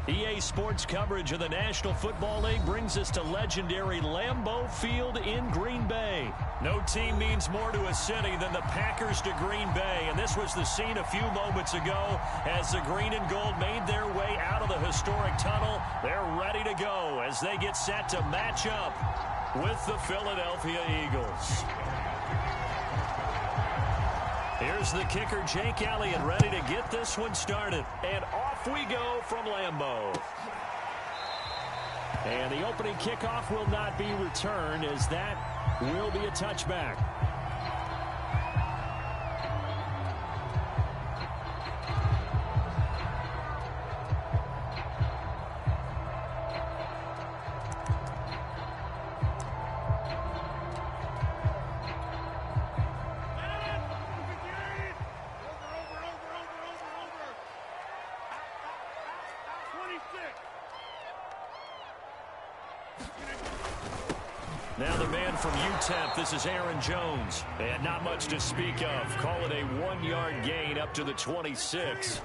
EA Sports coverage of the National Football League brings us to legendary Lambeau Field in Green Bay. No team means more to a city than the Packers to Green Bay, and this was the scene a few moments ago as the green and gold made their way out of the historic tunnel. They're ready to go as they get set to match up with the Philadelphia Eagles. Here's the kicker, Jake Elliott, ready to get this one started. And off we go from Lambeau. And the opening kickoff will not be returned, as that will be a touchback. Now the man from UTEP, this is Aaron Jones. And not much to speak of. Call it a 1-yard gain up to the 26.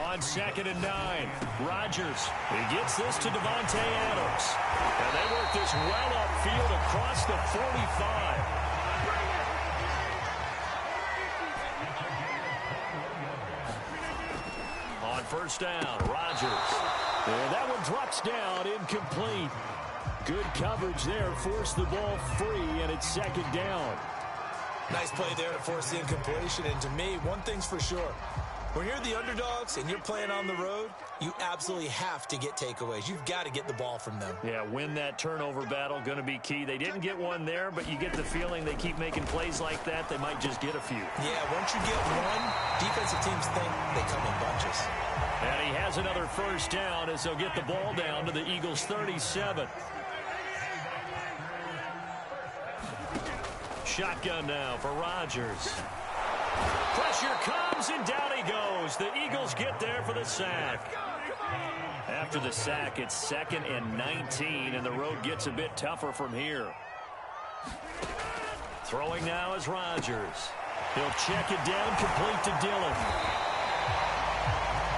On 2nd and 9, Rodgers. He gets this to Devontae Adams. And they work this well upfield across the 45. On 1st down, Rodgers. And that one drops down, incomplete. Good coverage there, forced the ball free, and it's 2nd down. Nice play there to force the incompletion, and to me, one thing's for sure. When you're the underdogs and you're playing on the road, you absolutely have to get takeaways. You've got to get the ball from them. Yeah, win that turnover battle, going to be key. They didn't get one there, but you get the feeling they keep making plays like that, they might just get a few. Yeah, once you get one, defensive teams think they come in bunches. And he has another 1st down as they'll get the ball down to the Eagles' 37. Shotgun now for Rodgers. Pressure comes, and down he goes. The Eagles get there for the sack. After the sack, it's 2nd and 19, and the road gets a bit tougher from here. Throwing now is Rodgers. He'll check it down, complete to Dillon.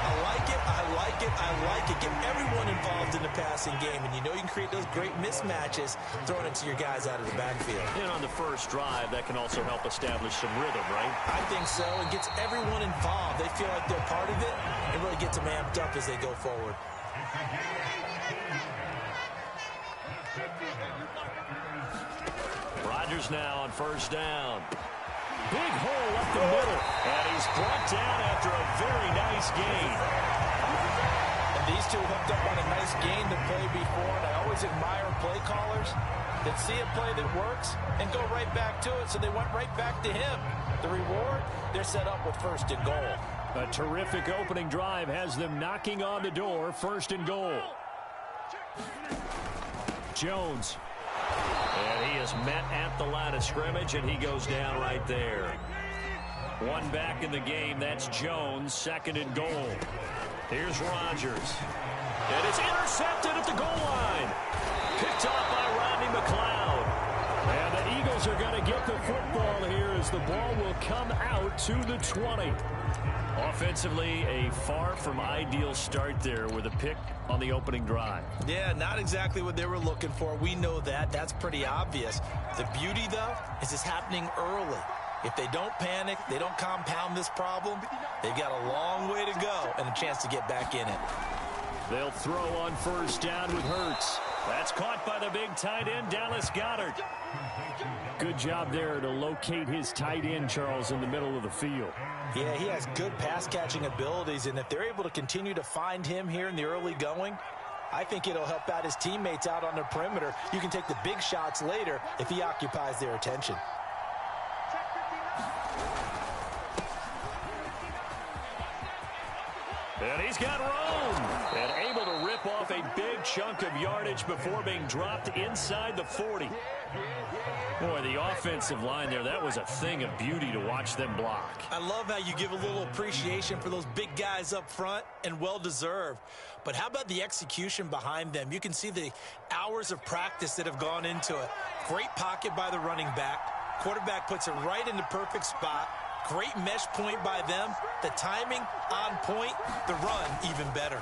I like it, I like it, I like it. Get everyone involved in the passing game, and you know you can create those great mismatches throwing it to your guys out of the backfield. And on the first drive, that can also help establish some rhythm, right? I think so. It gets everyone involved. They feel like they're part of it, and really gets them amped up as they go forward. Rodgers now on 1st down. Big hole up the middle, and he's brought down after a very nice gain. And these two hooked up on a nice gain to play before, and I always admire play callers that see a play that works and go right back to it, so they went right back to him. The reward, they're set up with 1st and goal. A terrific opening drive has them knocking on the door, 1st and goal. Jones. And he is met at the line of scrimmage, and he goes down right there. One back in the game, that's Jones, 2nd and goal. Here's Rodgers. And it's intercepted at the goal line. Picked off by Rodney McLeod. And the Eagles are going to get the football here as the ball will come out to the 20. Offensively, a far from ideal start there with a pick on the opening drive. Yeah, not exactly what they were looking for. We know that. That's pretty obvious. The beauty, though, is it's happening early. If they don't panic, they don't compound this problem, they've got a long way to go and a chance to get back in it. They'll throw on 1st down with Hurts. That's caught by the big tight end, Dallas Goedert. Good job there to locate his tight end, Charles, in the middle of the field. Yeah, he has good pass-catching abilities, and if they're able to continue to find him here in the early going, I think it'll help out his teammates out on the perimeter. You can take the big shots later if he occupies their attention. And he's got room. And able to rip off a big good chunk of yardage before being dropped inside the 40. Boy, the offensive line there, that was a thing of beauty to watch them block. I love how you give a little appreciation for those big guys up front, and well-deserved. But how about the execution behind them? You can see the hours of practice that have gone into it. Great pocket by the running back. Quarterback puts it right in the perfect spot. Great mesh point by them. The timing on point. The run even better.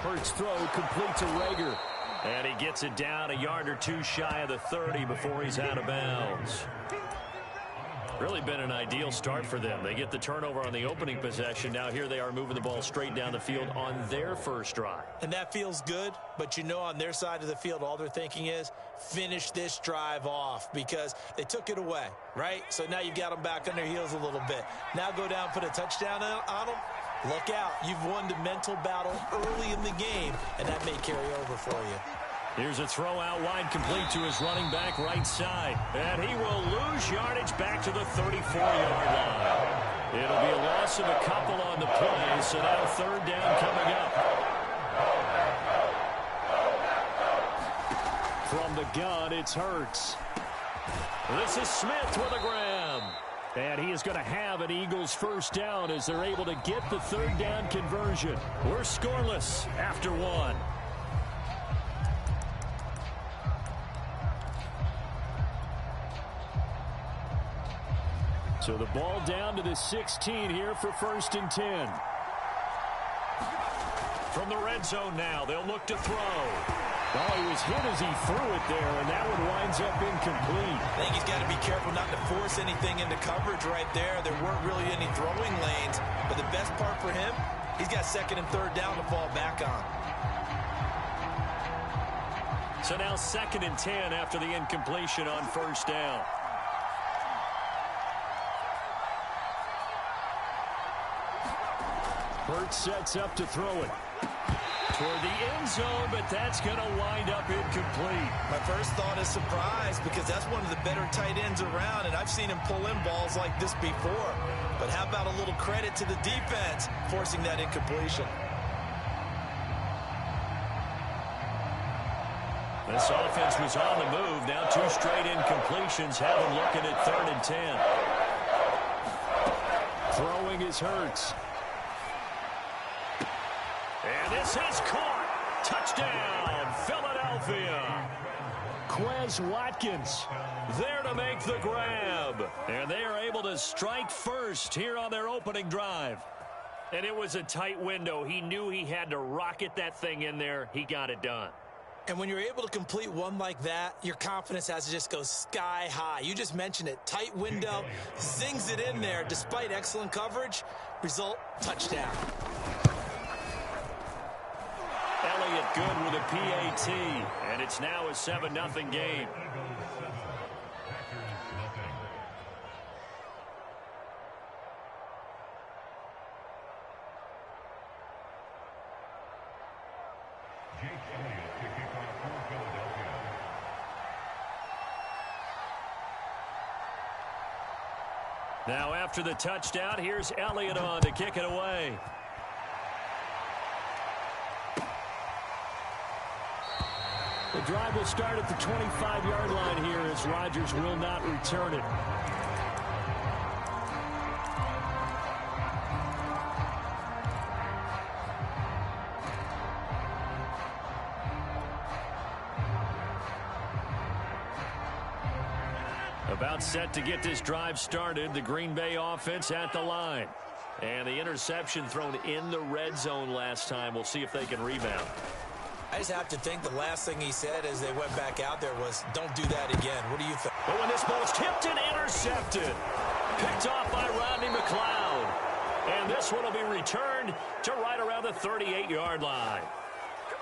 Hurts throw complete to Rager. And he gets it down a yard or two shy of the 30 before he's out of bounds. Really been an ideal start for them. They get the turnover on the opening possession. Now here they are moving the ball straight down the field on their first drive. And that feels good, but you know on their side of the field all they're thinking is finish this drive off because they took it away, right? So now you've got them back on their heels a little bit. Now go down, put a touchdown on them. Look out. You've won the mental battle early in the game, and that may carry over for you. Here's a throw out wide complete to his running back right side. And he will lose yardage back to the 34-yard line. It'll be a loss of a couple on the play, so now third down coming up. From the gun, it's Hurts. This is Smith with a grab. And he is going to have an Eagles first down as they're able to get the third down conversion. We're scoreless after one. So the ball down to the 16 here for 1st and 10. From the red zone now, they'll look to throw. Oh, he was hit as he threw it there, and that one winds up incomplete. I think he's got to be careful not to force anything into coverage right there. There weren't really any throwing lanes, but the best part for him, he's got 2nd and 3rd down to fall back on. So now 2nd and 10 after the incompletion on 1st down. Hurts sets up to throw it toward the end zone, but that's going to wind up incomplete. My first thought is surprise because that's one of the better tight ends around, and I've seen him pull in balls like this before. But how about a little credit to the defense forcing that incompletion? This offense was on the move. Now 2 straight incompletions have them looking at 3rd and 10. Throwing is Hurts. And this is caught. Touchdown, Philadelphia. Quez Watkins there to make the grab. And they are able to strike first here on their opening drive. And it was a tight window. He knew he had to rocket that thing in there. He got it done. And when you're able to complete one like that, your confidence has to just go sky high. You just mentioned it. Tight window, zings it in there despite excellent coverage. Result, touchdown. Elliott good with a PAT, and it's now a 7-0 game. Now after the touchdown, here's Elliott on to kick it away. The drive will start at the 25-yard line here as Rodgers will not return it. About set to get this drive started. The Green Bay offense at the line. And the interception thrown in the red zone last time. We'll see if they can rebound. I just have to think the last thing he said as they went back out there was, don't do that again. What do you think? But when this ball's tipped and intercepted, picked off by Rodney McLeod. And this one will be returned to right around the 38-yard line.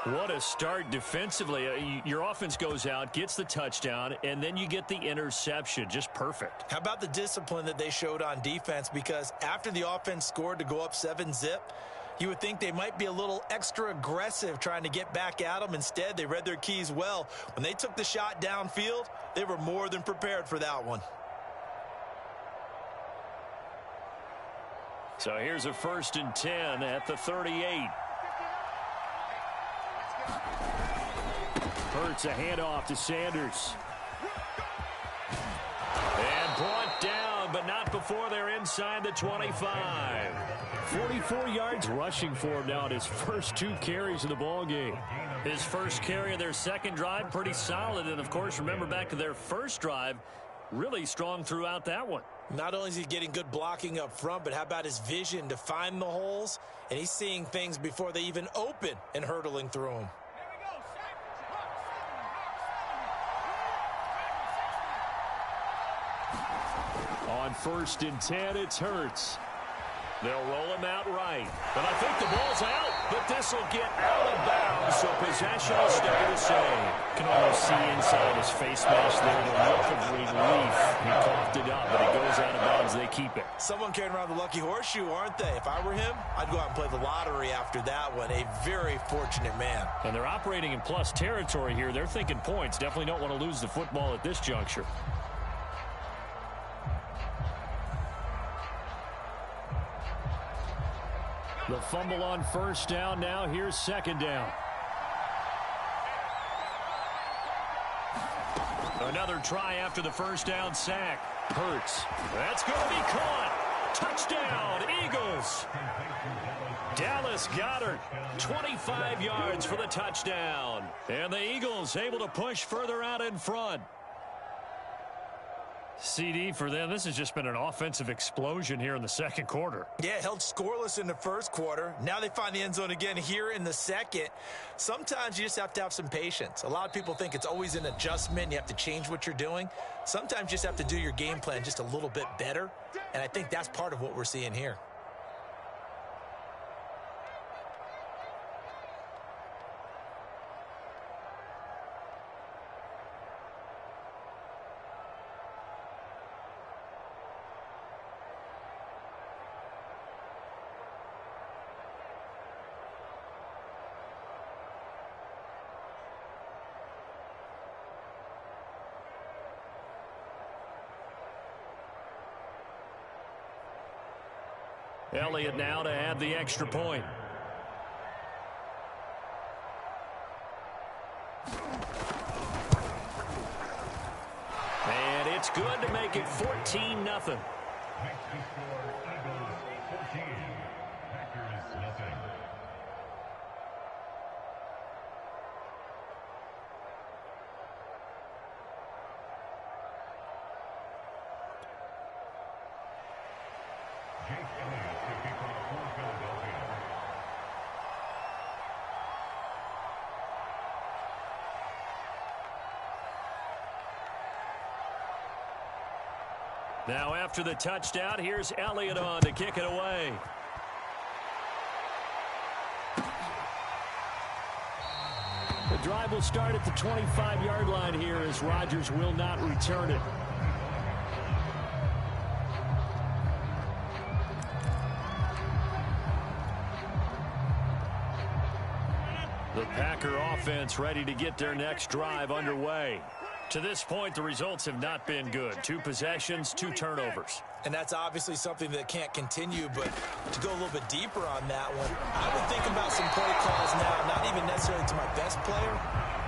What a start defensively. Your offense goes out, gets the touchdown, and then you get the interception. Just perfect. How about the discipline that they showed on defense? Because after the offense scored to go up 7-zip, you would think they might be a little extra aggressive trying to get back at them. Instead, they read their keys well. When they took the shot downfield, they were more than prepared for that one. So here's a 1st and 10 at the 38. Hurts a handoff to Sanders. And brought down, but not before they're inside the 25. 44 yards rushing for him now in his first 2 carries of the ball game. His first carry of their second drive, pretty solid. And, of course, remember back to their first drive, really strong throughout that one. Not only is he getting good blocking up front, but how about his vision to find the holes? And he's seeing things before they even open and hurtling through them. On 1st and 10, it's Hurts. They'll roll him out right. And I think the ball's out, but this will get out of bounds, so possession will stay the same. Can almost see inside his face mask there the look of relief. He coughed it up, but it goes out of bounds. They keep it. Someone carrying around the lucky horseshoe, aren't they? If I were him, I'd go out and play the lottery after that one. A very fortunate man. And they're operating in plus territory here. They're thinking points. Definitely don't want to lose the football at this juncture. The fumble on 1st down. Now here's 2nd down. Another try after the 1st down sack. Hurts. That's going to be caught. Touchdown, Eagles. Dallas Goedert, 25 yards for the touchdown. And the Eagles able to push further out in front. CD for them. This has just been an offensive explosion here in the second quarter. Yeah, held scoreless in the first quarter. Now they find the end zone again here in the second. Sometimes you just have to have some patience. A lot of people think it's always an adjustment. You have to change what you're doing. Sometimes you just have to do your game plan just a little bit better. And I think that's part of what we're seeing here. Elliott now to add the extra point. And it's good to make it 14-0. Now after the touchdown, here's Elliott on to kick it away. The drive will start at the 25-yard line here as Rodgers will not return it. The Packer offense ready to get their next drive underway. To this point, the results have not been good. 2 possessions, 2 turnovers. And that's obviously something that can't continue, but to go a little bit deeper on that one, I would think about some play calls now, not even necessarily to my best player,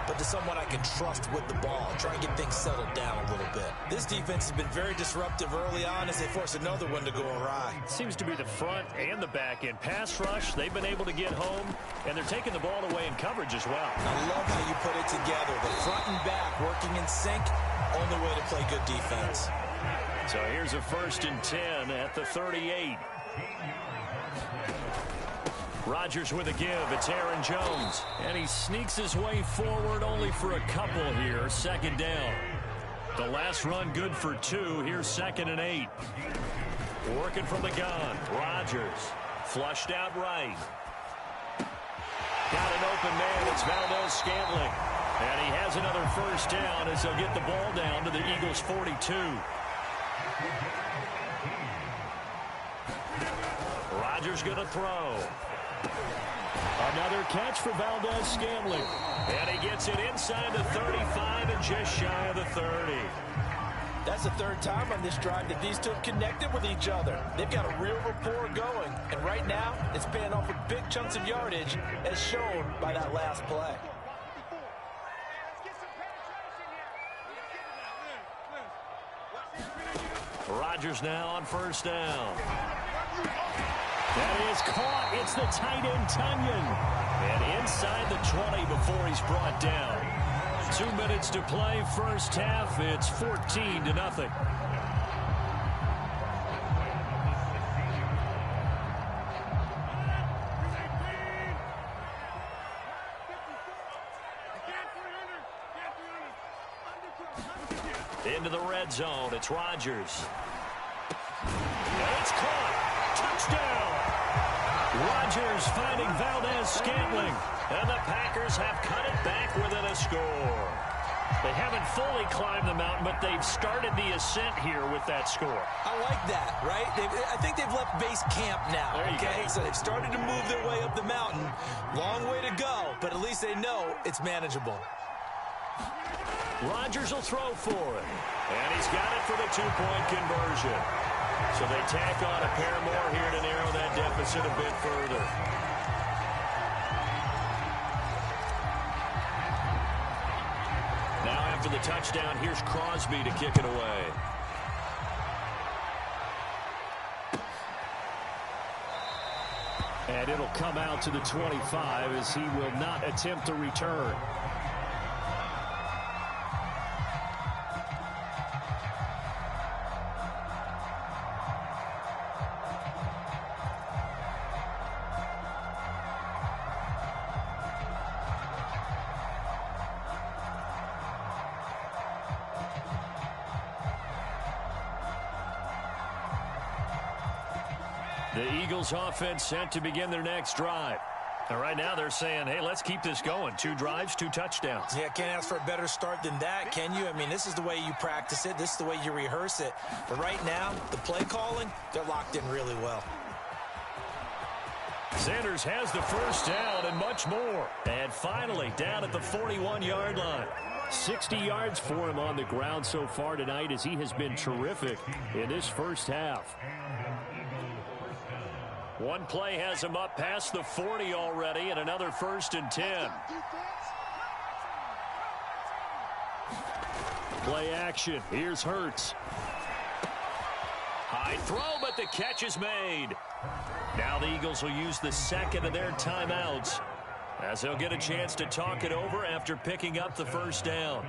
but to someone I can trust with the ball, try and get things settled down a little bit. This defense has been very disruptive early on as they force another one to go awry. Seems to be the front and the back end. Pass rush, they've been able to get home, and they're taking the ball away in coverage as well. I love how you put it together. The front and back working in sync, only way to play good defense. So here's a 1st and 10 at the 38. Rodgers with a give. It's Aaron Jones. And he sneaks his way forward only for a couple here. 2nd down. The last run good for 2. Here's 2nd and 8. Working from the gun. Rodgers. Flushed out right. Got an open man. It's Valdez-Scantling. And he has another 1st down as they'll get the ball down to the Eagles' 42. Rodgers going to throw. Another catch for Valdez-Scantling. And he gets it inside the 35 and just shy of the 30. That's the 3rd time on this drive that these two have connected with each other. They've got a real rapport going. And right now, it's paying off with big chunks of yardage as shown by that last play. Rodgers now on first down. That is caught. It's the tight end, Tunyon. And inside the 20 before he's brought down. 2 minutes to play, first half. It's 14-0. Into the red zone. It's Rodgers. And it's caught. Touchdown. Rodgers finding Valdez-Scantling. And the Packers have cut it back within a score. They haven't fully climbed the mountain, but they've started the ascent here with that score. I like that, right? I think they've left base camp now, okay? So they've started to move their way up the mountain. Long way to go, but at least they know it's manageable. Rodgers will throw for it. And he's got it for the two-point conversion. So they tack on a pair more here to narrow that deficit a bit further. Now after the touchdown, here's Crosby to kick it away. And it'll come out to the 25 as he will not attempt to return. The Eagles offense set to begin their next drive. And right now they're saying, hey, let's keep this going. 2 drives, 2 touchdowns. Yeah, can't ask for a better start than that, can you? I mean, this is the way you practice it. This is the way you rehearse it. But right now, the play calling, they're locked in really well. Sanders has the first down and much more. And finally, down at the 41-yard line. 60 yards for him on the ground so far tonight as he has been terrific in this first half. One play has him up past the 40 already, and another 1st and 10. Play action. Here's Hurts. High throw, but the catch is made. Now the Eagles will use the second of their timeouts as they'll get a chance to talk it over after picking up the first down.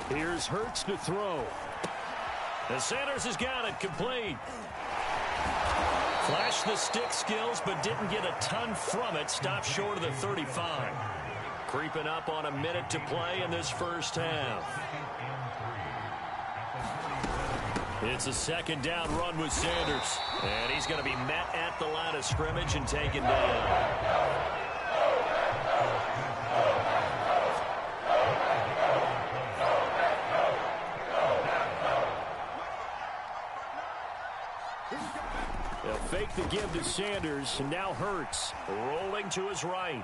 Here's Hurts to throw. And Sanders has got it complete. Flashed the stick skills, but didn't get a ton from it. Stopped short of the 35. Creeping up on a minute to play in this first half. It's a second down run with Sanders. And he's going to be met at the line of scrimmage and taken down. They'll fake the give to Sanders, and now Hurts rolling to his right.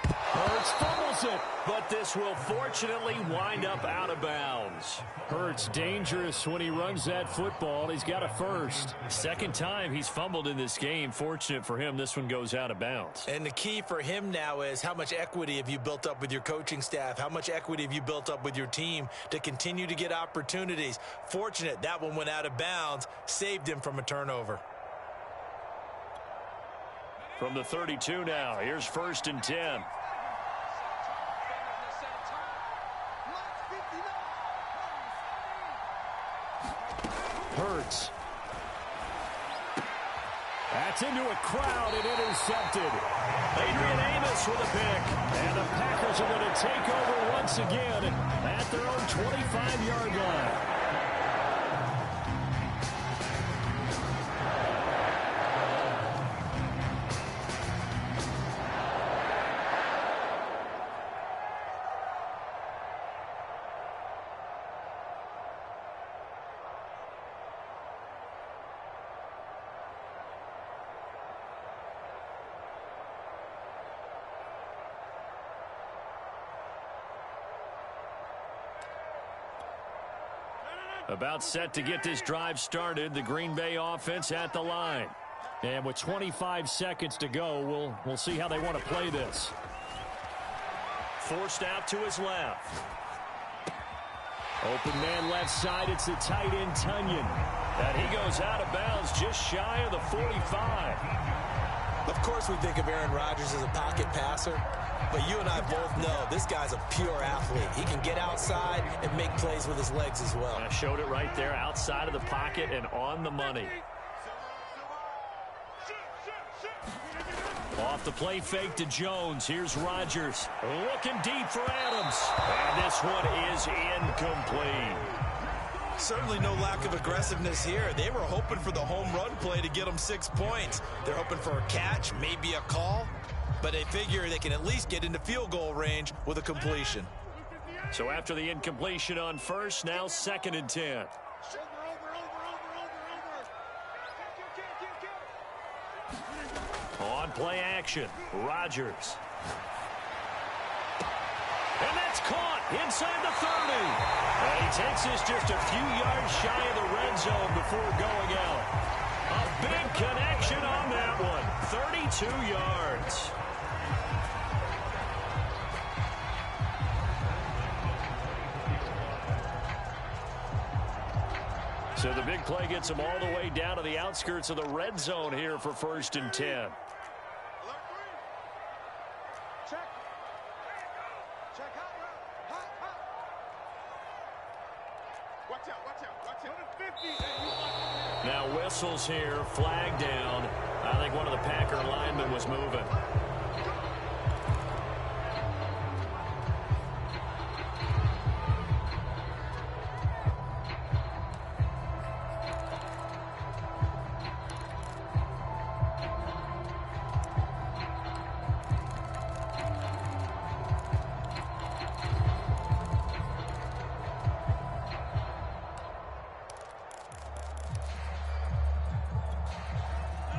Hurts fumbles it, but this will fortunately wind up out of bounds. Hurts dangerous when he runs that football. He's got a first. Second time he's fumbled in this game. Fortunate for him, this one goes out of bounds. And the key for him now is how much equity have you built up with your coaching staff? How much equity have you built up with your team to continue to get opportunities? Fortunate that one went out of bounds, saved him from a turnover. From the 32 now, here's 1st and 10. Hurts. That's into a crowd and intercepted. Adrian Amos with a pick. And the Packers are going to take over once again at their own 25-yard line. About set to get this drive started. The Green Bay offense at the line. And with 25 seconds to go, we'll see how they want to play this. Forced out to his left. Open man left side. It's the tight end, Tunyon. And he goes out of bounds just shy of the 45. Of course we think of Aaron Rodgers as a pocket passer, but you and I both know this guy's a pure athlete. He can get outside and make plays with his legs as well. I showed it right there, outside of the pocket and on the money. Off the play fake to Jones. Here's Rodgers. Looking deep for Adams. And this one is incomplete. Certainly no lack of aggressiveness here. They were hoping for the home run play to get them 6 points. They're hoping for a catch, maybe a call, but they figure they can at least get into field goal range with a completion. So after the incompletion on first, now 2nd and 10. On play action, Rodgers. And that's caught inside the 30. And he takes this just a few yards shy of the red zone before going out. A big connection on that one. 32 yards. So the big play gets him all the way down to the outskirts of the red zone here for 1st and 10. Now whistles here, flag down. I think one of the Packer linemen was moving.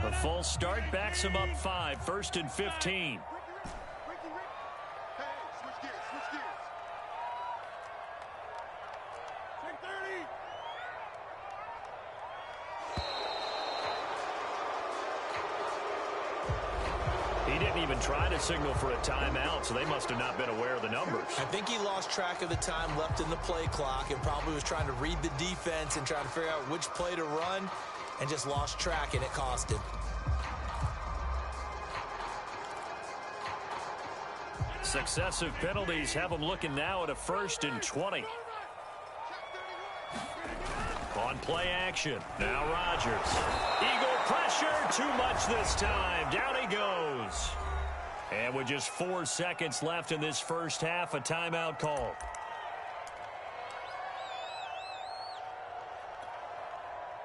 A full start backs him up 5, 1st and 15. He didn't even try to signal for a timeout, so they must have not been aware of the numbers. I think he lost track of the time left in the play clock and probably was trying to read the defense and trying to figure out which play to run and just lost track, and it cost him. Successive penalties have him looking now at a 1st and 20. On play action, now Rodgers. Eagle pressure, too much this time. Down he goes. And with just 4 seconds left in this first half, a timeout call.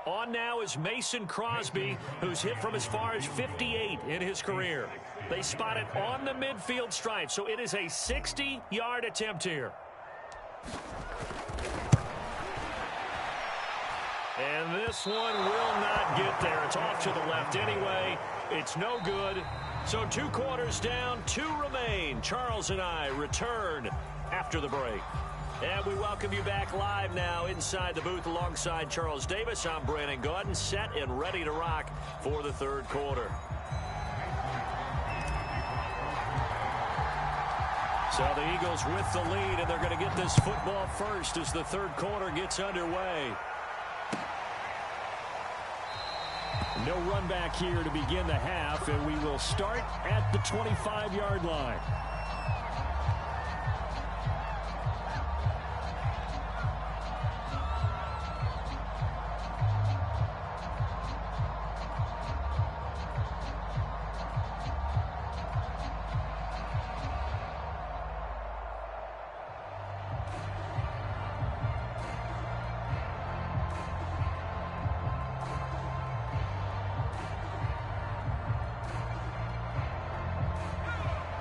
On now is Mason Crosby, who's hit from as far as 58 in his career. They spot it on the midfield stripe, so it is a 60-yard attempt here. And this one will not get there. It's off to the left anyway. It's no good. So 2 quarters down, 2 remain. Charles and I return after the break. And we welcome you back live now inside the booth alongside Charles Davis. I'm Brandon Gaudin, set and ready to rock for the 3rd quarter. So the Eagles with the lead, and they're going to get this football first as the 3rd quarter gets underway. No run back here to begin the half, and we will start at the 25-yard line.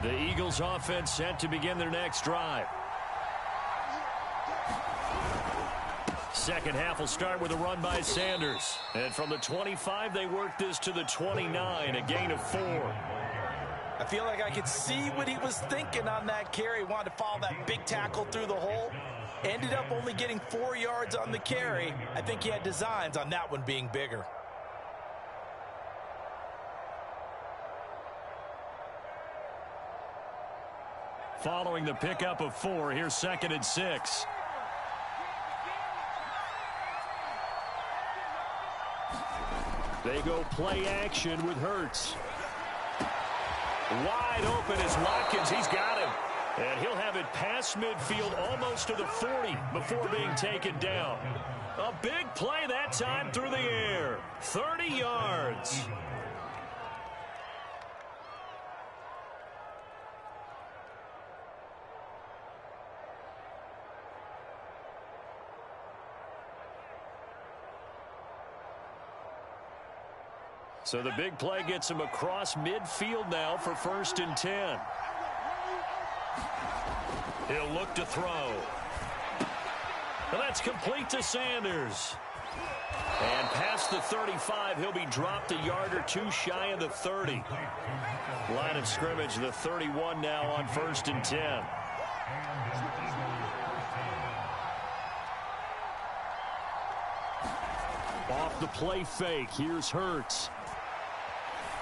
The Eagles offense set to begin their next drive. Second half will start with a run by Sanders. And from the 25, they work this to the 29, a gain of 4. I feel like I could see what he was thinking on that carry. He wanted to follow that big tackle through the hole. Ended up only getting 4 yards on the carry. I think he had designs on that one being bigger. Following the pickup of 4, here's 2nd and 6. They go play action with Hurts. Wide open is Watkins. He's got him. And he'll have it past midfield almost to the 40 before being taken down. A big play that time through the air. 30 yards. So the big play gets him across midfield now for 1st and 10. He'll look to throw. And that's complete to Sanders. And past the 35, he'll be dropped a yard or 2 shy of the 30. Line of scrimmage, the 31 now on 1st and 10. Off the play fake, here's Hurts.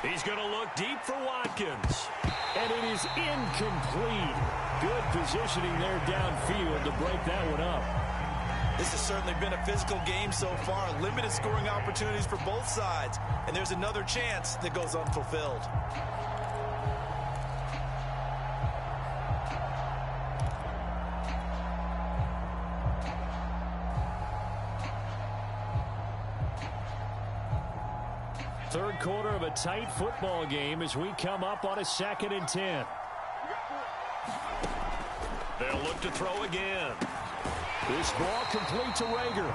He's going to look deep for Watkins. And it is incomplete. Good positioning there downfield to break that one up. This has certainly been a physical game so far. Limited scoring opportunities for both sides. And there's another chance that goes unfulfilled. Third quarter of a tight football game as we come up on a 2nd and 10. They'll look to throw again. This ball complete to Rager.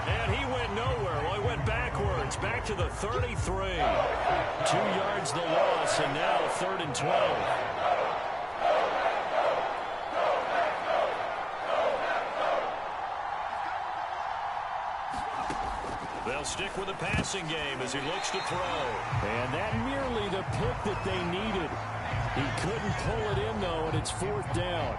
And he went nowhere. Well, he went backwards, back to the 33. 2 yards the loss, and now 3rd and 12. They'll stick with the passing game as he looks to throw. And that nearly the pick that they needed. He couldn't pull it in, though, and it's 4th down.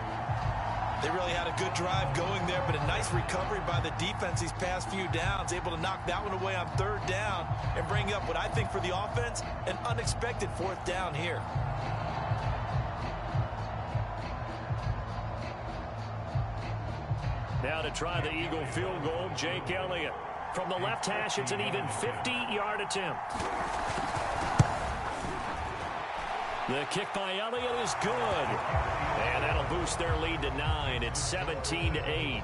They really had a good drive going there, but a nice recovery by the defense these past few downs. Able to knock that one away on 3rd down and bring up what I think for the offense, an unexpected 4th down here. Now to try the Eagle field goal, Jake Elliott. From the left hash, it's an even 50-yard attempt. The kick by Elliott is good. And that'll boost their lead to 9. It's 17-8.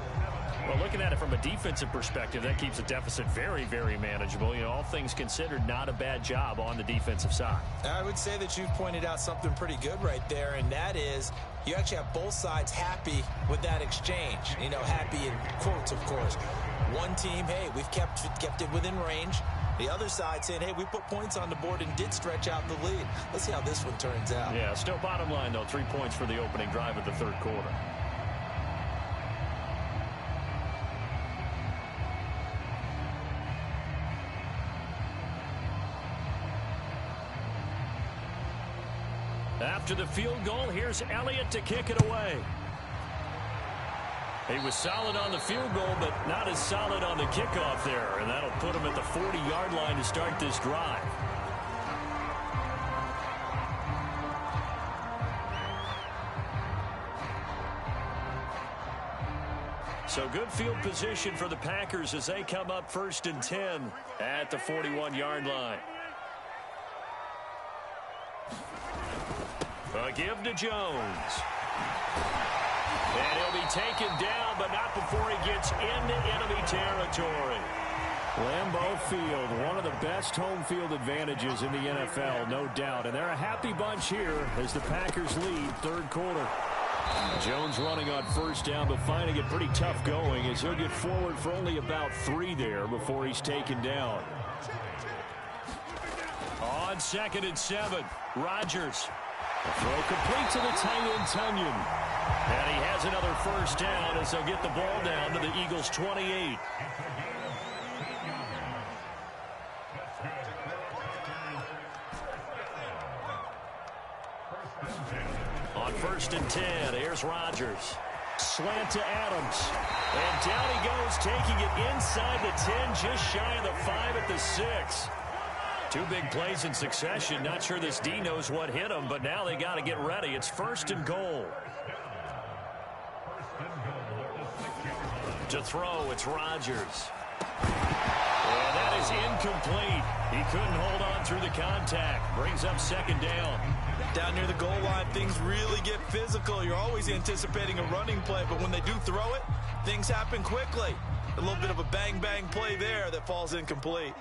Well, looking at it from a defensive perspective, that keeps the deficit very, very manageable. You know, all things considered, not a bad job on the defensive side. I would say that you've pointed out something pretty good right there, and that is you actually have both sides happy with that exchange. You know, happy in quotes, of course. One team, hey, we've kept it within range. The other side saying, hey, we put points on the board and did stretch out the lead. Let's see how this one turns out. Yeah, still bottom line, though, 3 points for the opening drive of the 3rd quarter. After the field goal, here's Elliott to kick it away. He was solid on the field goal, but not as solid on the kickoff there. And that'll put him at the 40-yard line to start this drive. So good field position for the Packers as they come up 1st and 10 at the 41-yard line. A give to Jones. And he'll be taken down, but not before he gets into enemy territory. Lambeau Field, one of the best home field advantages in the NFL, no doubt. And they're a happy bunch here as the Packers lead 3rd quarter. Jones running on 1st down, but finding it pretty tough going as he'll get forward for only about 3 there before he's taken down. On 2nd and 7, Rodgers. Throw complete to the tight end, Tunyon. And he has another 1st down as they'll get the ball down to the Eagles' 28. On 1st and 10, here's Rodgers. Slant to Adams. And down he goes, taking it inside the 10, just shy of the 5 at the 6. Two big plays in succession. Not sure this D knows what hit him, but now they got to get ready. It's 1st and goal. To throw, it's Rodgers. And that is incomplete. He couldn't hold on through the contact. Brings up 2nd down. Down near the goal line, things really get physical. You're always anticipating a running play, but when they do throw it, things happen quickly. A little bit of a bang-bang play there that falls incomplete.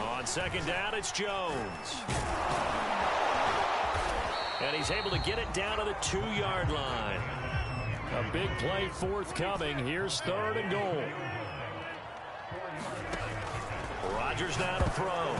On 2nd down, it's Jones. And he's able to get it down to the 2-yard line. A big play forthcoming. Here's 3rd and goal. Rodgers now to throw.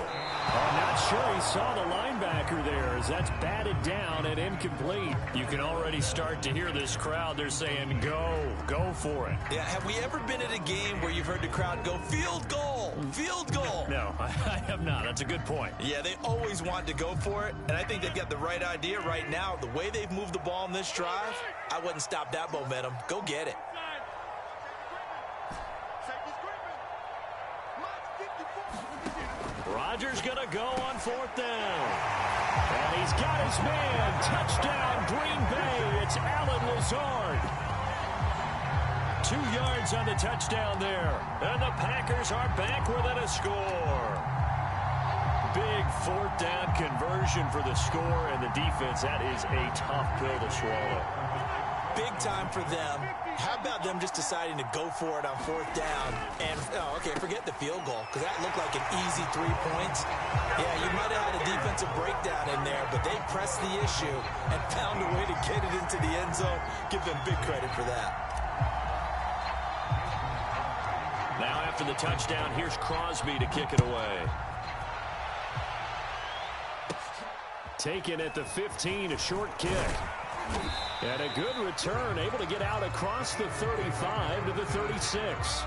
I'm not sure he saw the linebacker there as that's batted down and incomplete. You can already start to hear this crowd. They're saying, go for it. Yeah, have we ever been at a game where you've heard the crowd go, field goal, field goal? No, I have not. That's a good point. Yeah, they always want to go for it, and I think they've got the right idea right now. The way they've moved the ball in this drive, I wouldn't stop that momentum. Go get it. Rodgers going to go on 4th down. And he's got his man. Touchdown, Green Bay. It's Allen Lazard. 2 yards on the touchdown there. And the Packers are back within a score. Big 4th down conversion for the score, and the defense, that is a tough pill to swallow. Big time for them. How about them just deciding to go for it on 4th down? And, okay, forget the field goal, because that looked like an easy 3 points. Yeah, you might have had a defensive breakdown in there, but they pressed the issue and found a way to get it into the end zone. Give them big credit for that. Now after the touchdown, here's Crosby to kick it away. Taken at the 15, a short kick. And a good return, able to get out across the 35 to the 36.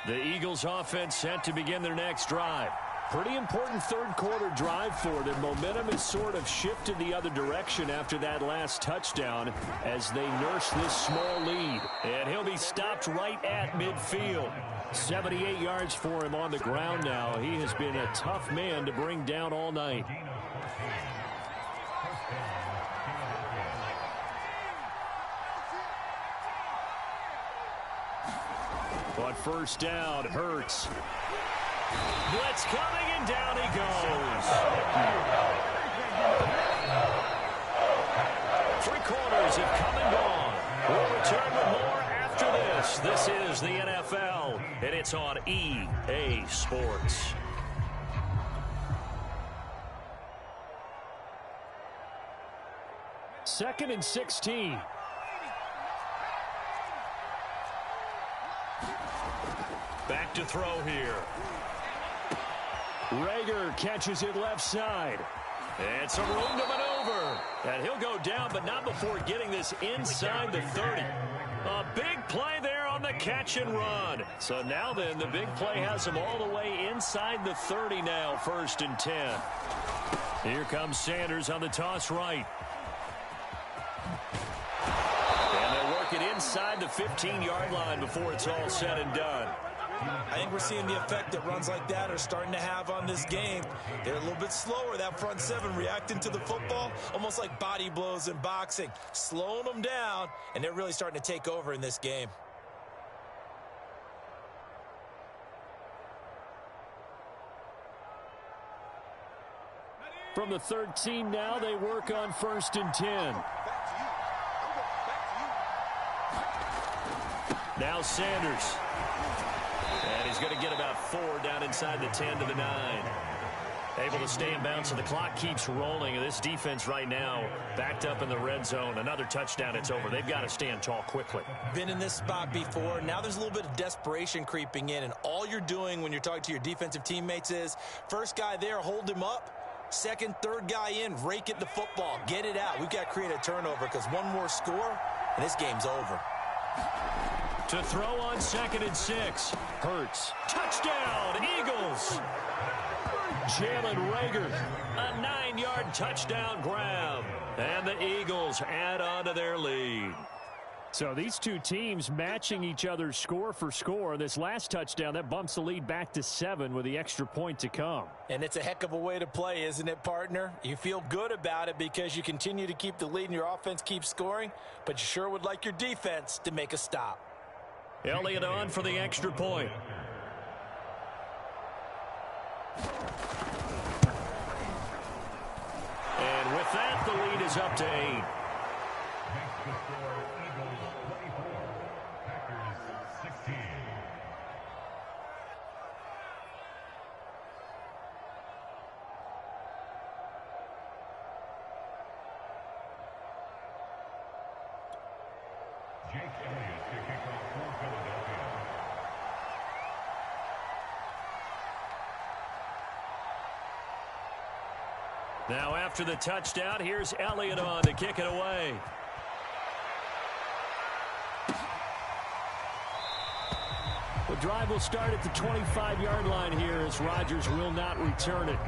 The Eagles offense set to begin their next drive. Pretty important 3rd quarter drive for them. Momentum has sort of shifted the other direction after that last touchdown as they nurse this small lead. And he'll be stopped right at midfield. 78 yards for him on the ground now. He has been a tough man to bring down all night. On 1st down, Hurts. Blitz coming, and down he goes. 3 quarters have come and gone. We'll return with more after this. This is the NFL, and it's on EA Sports. Second and 16. Back to throw here. Rager catches it left side. And some room to maneuver. And he'll go down, but not before getting this inside the 30. A big play there on the catch and run. So now then, the big play has him all the way inside the 30 now, 1st and 10. Here comes Sanders on the toss right. And they'll work it inside the 15-yard line before it's all said and done. I think we're seeing the effect that runs like that are starting to have on this game. They're a little bit slower, that front 7, reacting to the football, almost like body blows in boxing, slowing them down, and they're really starting to take over in this game. From the 13 now, they work on 1st and 10. Now Sanders. And he's going to get about 4 down inside the 10 to the 9. Able to stay in bounds, so the clock keeps rolling. And this defense right now backed up in the red zone. Another touchdown, it's over. They've got to stand tall quickly. Been in this spot before. Now there's a little bit of desperation creeping in, and all you're doing when you're talking to your defensive teammates is first guy there, hold him up. Second, third guy in, rake it the football. Get it out. We've got to create a turnover because one more score, and this game's over. To throw on 2nd and 6. Hurts. Touchdown, Eagles. Jalen Reagor, a 9-yard touchdown grab. And the Eagles add on to their lead. So these two teams matching each other score for score. This last touchdown, that bumps the lead back to 7 with the extra point to come. And it's a heck of a way to play, isn't it, partner? You feel good about it because you continue to keep the lead and your offense keeps scoring, but you sure would like your defense to make a stop. Elliott on for the extra point. And with that, the lead is up to 8. Now after the touchdown, here's Elliott on to kick it away. The drive will start at the 25-yard line here as Rodgers will not return it.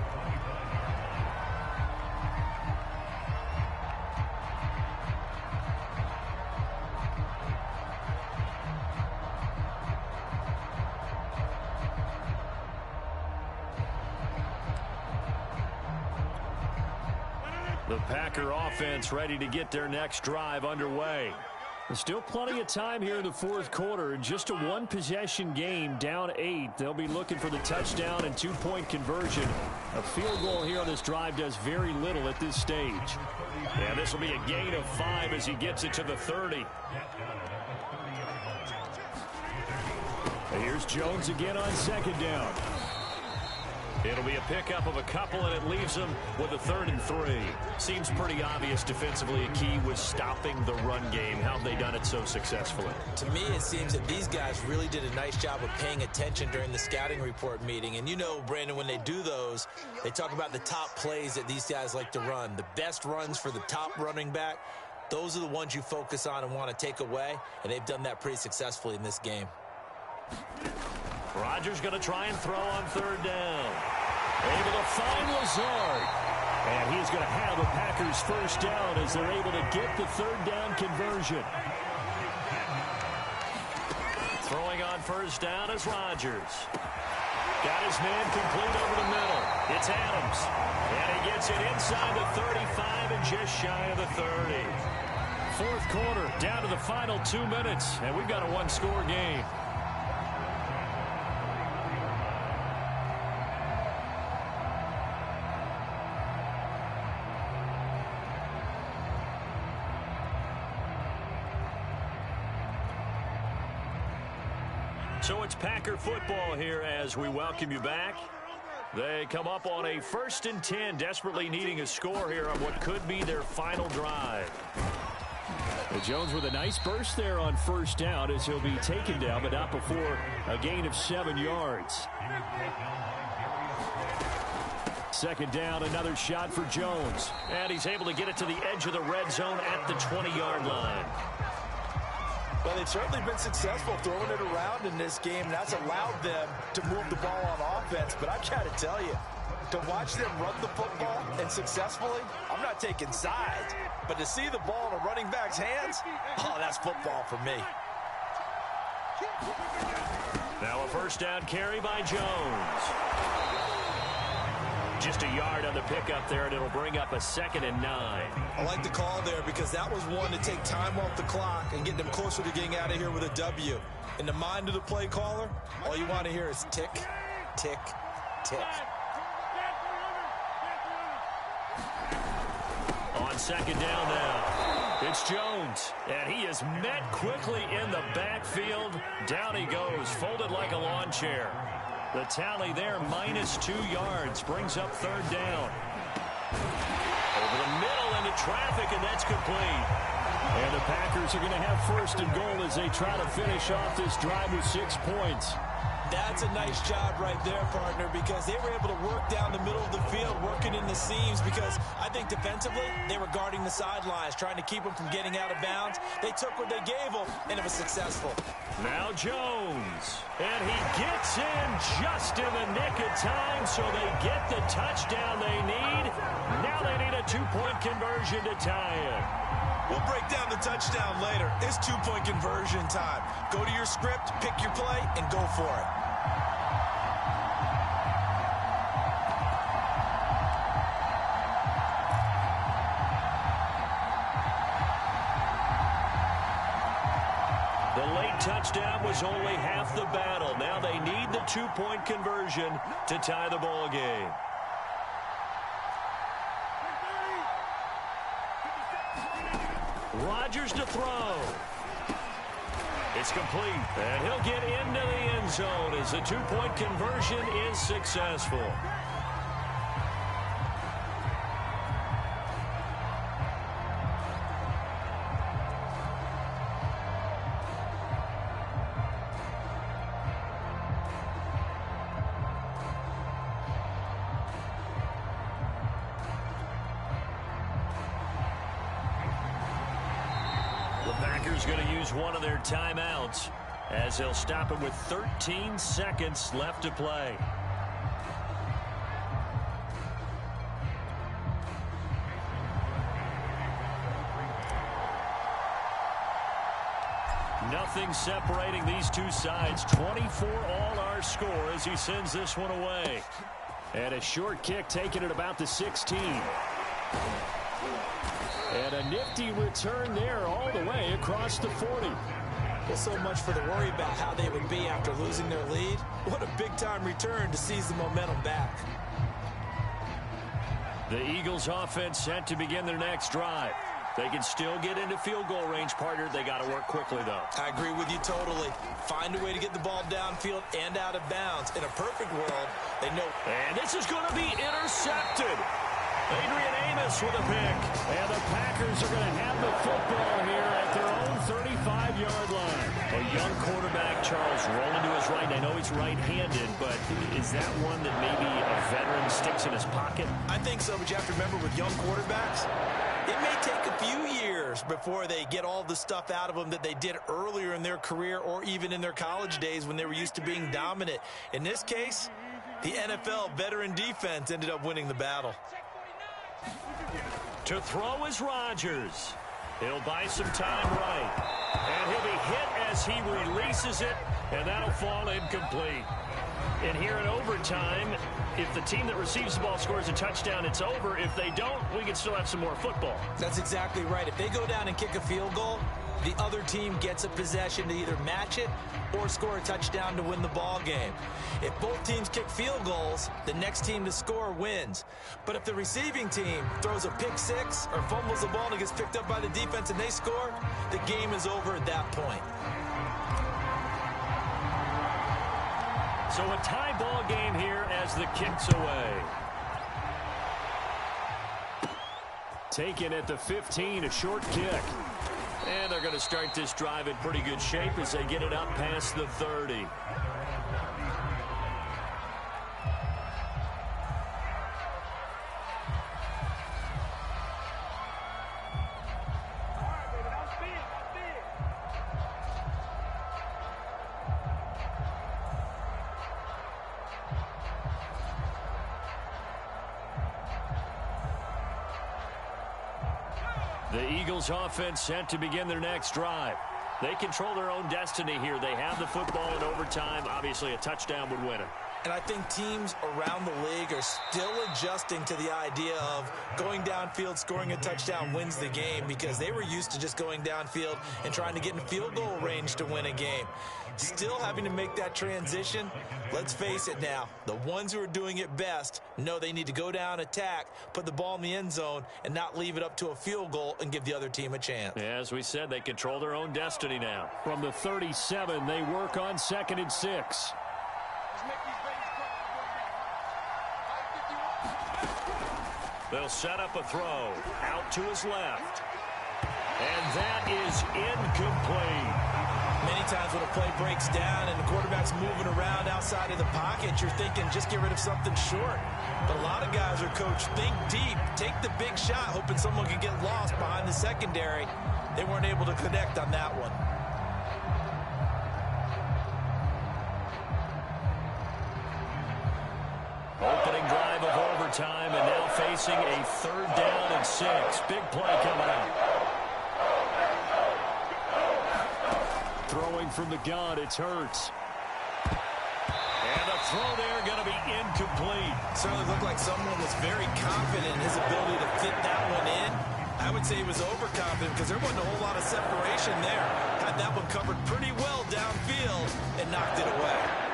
The Packer offense ready to get their next drive underway. There's still plenty of time here in the fourth quarter. Just a one-possession game, down 8. They'll be looking for the touchdown and two-point conversion. A field goal here on this drive does very little at this stage. Yeah, this will be a gain of 5 as he gets it to the 30. Here's Jones again on 2nd down. It'll be a pickup of a couple, and it leaves them with a 3rd and 3. Seems pretty obvious defensively a key was stopping the run game. How have they done it so successfully? To me, it seems that these guys really did a nice job of paying attention during the scouting report meeting. And you know, Brandon, when they do those, they talk about the top plays that these guys like to run. The best runs for the top running back, those are the ones you focus on and want to take away. And they've done that pretty successfully in this game. Rodgers going to try and throw on 3rd down. Able to find Lazard. And he's going to have a Packers first down as they're able to get the 3rd down conversion. Throwing on 1st down is Rodgers. Got his man complete over the middle. It's Adams. And he gets it inside the 35 and just shy of the 30. Fourth quarter, down to the final 2 minutes. And we've got a one-score game. So it's Packer football here as we welcome you back. They come up on a 1st and 10, desperately needing a score here on what could be their final drive. Jones with a nice burst there on 1st down as he'll be taken down, but not before a gain of 7 yards. 2nd down, another shot for Jones. And he's able to get it to the edge of the red zone at the 20-yard line. Well, they've certainly been successful throwing it around in this game. That's allowed them to move the ball on offense. But I've got to tell you, to watch them run the football and successfully, I'm not taking sides. But to see the ball in a running back's hands, oh, that's football for me. Now a 1st down carry by Jones. Just a yard on the pickup there, and it'll bring up a 2nd and 9. I like the call there because that was one to take time off the clock and get them closer to getting out of here with a W. In the mind of the play caller, all you want to hear is tick, tick, tick. On 2nd down now, it's Jones, and he is met quickly in the backfield. Down he goes, folded like a lawn chair. The tally there, -2 yards, brings up third down. Over the middle into traffic, and that's complete. And the Packers are going to have first and goal as they try to finish off this drive with 6 points. That's a nice job right there, partner, because they were able to work down the middle of the field, working in the seams, because I think defensively they were guarding the sidelines, trying to keep them from getting out of bounds. They took what they gave them, and it was successful. Now Jones, and he gets in just in the nick of time, so they get the touchdown they need. Now they need a 2-point conversion to tie it. We'll break down the touchdown later. It's 2-point conversion time. Go to your script, pick your play, and go for it. The late touchdown was only half the battle. Now they need the 2-point conversion to tie the ball game. Rodgers to throw. It's complete, and he'll get into the end zone as the 2-point conversion is successful. Packers going to use one of their timeouts as they'll stop it with 13 seconds left to play. Nothing separating these two sides. 24 all our score as he sends this one away. And a short kick taken at about the 16. And a nifty return there all the way across the 40. Well, so much for the worry about how they would be after losing their lead. What a big-time return to seize the momentum back. The Eagles offense set to begin their next drive. They can still get into field goal range, partner. They got to work quickly, though. I agree with you totally. Find a way to get the ball downfield and out of bounds. In a perfect world, they know. And this is going to be intercepted. Adrian Amos with a pick. And the Packers are going to have the football here at their own 35-yard line. A young quarterback, Charles, rolling to his right. I know he's right-handed, but is that one that maybe a veteran sticks in his pocket? I think so, but you have to remember with young quarterbacks, it may take a few years before they get all the stuff out of them that they did earlier in their career or even in their college days when they were used to being dominant. In this case, the NFL veteran defense ended up winning the battle. To throw is Rodgers. He'll buy some time right. And he'll be hit as he releases it, and that'll fall incomplete. And here in overtime, if the team that receives the ball scores a touchdown, it's over. If they don't, we can still have some more football. That's exactly right. If they go down and kick a field goal, the other team gets a possession to either match it or score a touchdown to win the ball game. If both teams kick field goals, the next team to score wins. But if the receiving team throws a pick six or fumbles the ball and it gets picked up by the defense and they score, the game is over at that point. So a tie ball game here as the kick's away. Taken at the 15, a short kick. And they're going to start this drive in pretty good shape as they get it up past the 30. The Eagles offense set to begin their next drive. They control their own destiny here. They have the football in overtime. Obviously, a touchdown would win it. And I think teams around the league are still adjusting to the idea of going downfield, scoring a touchdown wins the game, because they were used to just going downfield and trying to get in field goal range to win a game. Still having to make that transition. Let's face it now, the ones who are doing it best know they need to go down, attack, put the ball in the end zone, and not leave it up to a field goal and give the other team a chance. Yeah, as we said, they control their own destiny now. From the 37, they work on 2nd and 6. They'll set up a throw out to his left. And that is incomplete. Many times when a play breaks down and the quarterback's moving around outside of the pocket, you're thinking just get rid of something short. But a lot of guys are coached, think deep, take the big shot, hoping someone can get lost behind the secondary. They weren't able to connect on that one. Opening drive of overtime, and now facing a 3rd down and 6. Big play coming up. Throwing from the gun, it's Hurts. And the throw there going to be incomplete. Certainly looked like someone was very confident in his ability to fit that one in. I would say he was overconfident because there wasn't a whole lot of separation there. Had that one covered pretty well downfield and knocked it away.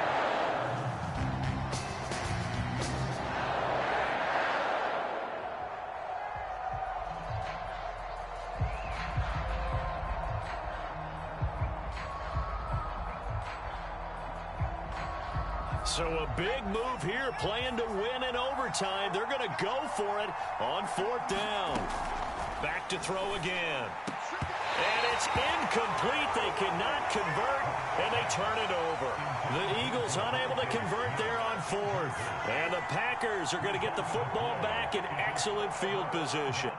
So a big move here, playing to win in overtime. They're going to go for it on 4th down. Back to throw again. And it's incomplete. They cannot convert, and they turn it over. The Eagles unable to convert there on 4th. And the Packers are going to get the football back in excellent field position.